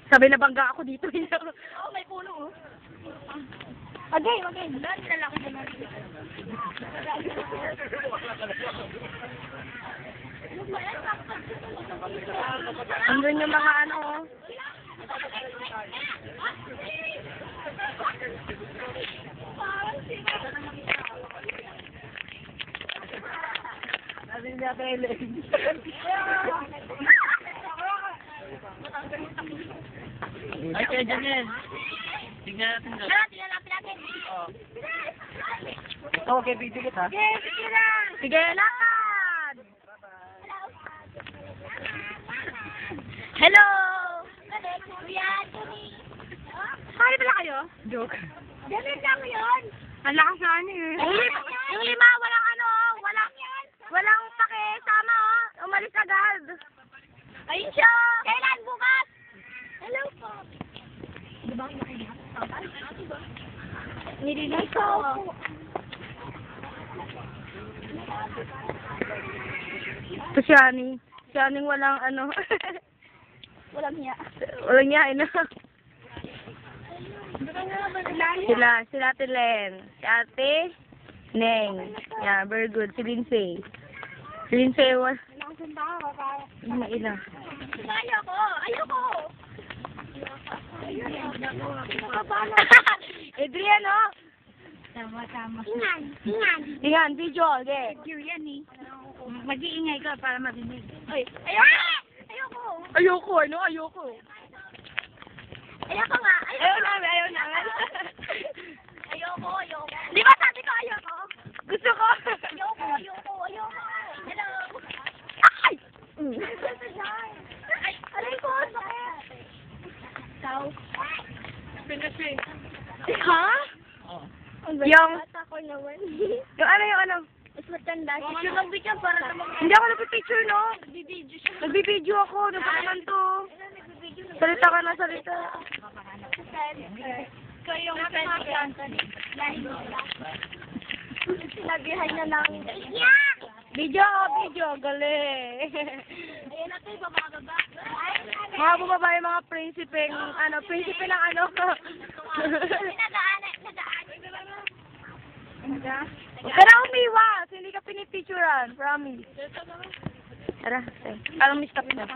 Sabi na bangga ako dito. Oo, may puno, oh. Agay. Dahil lalaki naman. Andun yung mga ano, oh. Ay, kaya dyan yan. Tingnan natin doon. Tingnan natin. Okay, video kita. Sige, lakad! Hello! Sali pala kayo? Joke. Ganun lang yun. Ang lakas na ano eh. Yung lima, walang pakisama oh. Umalis agad. Ay, siya! Kailan bukas? Hello po. Diba ang nililay ko. Ito si Ani. Si Aning walang ano. Walang hiya. Walang niya, ano. Sila Ate Len. Si Ate Neng. Yeah, very good. Si Lindsay. Si Lindsay was... Ina. Ayoko. Adrian, oh. Tama. Ingan, video, okay. Video yan eh. Mag-iingay ka para marinig. Ay, ayoko. Ayoko, ano? Ayoko. Ayoko nga. Ayaw namin. Ayoko. Di ba sabi ko ayoko? Gusto ko. Ayoko. Hello. Ay! Ay, aray ko. Sakit. Ikaw. Ha? Oh. Yung... Bata ko naman. Yung ano? Mas matanda. Picture ng picture para sa mga... Hindi ako nagpipicture, no? Nagbibideo siya. Nagbibideo ako. Napakaman to. Salita ka na, salita. Ikaw yung friend. Sinabihan niya lang. Video. Galing. Ayan na ito, bababa. Mga bumaba yung mga prinsipe ng ano. Nadaan. Pero umiwas, hindi ka pinipicturean, promise. Tara, parang miss ka na.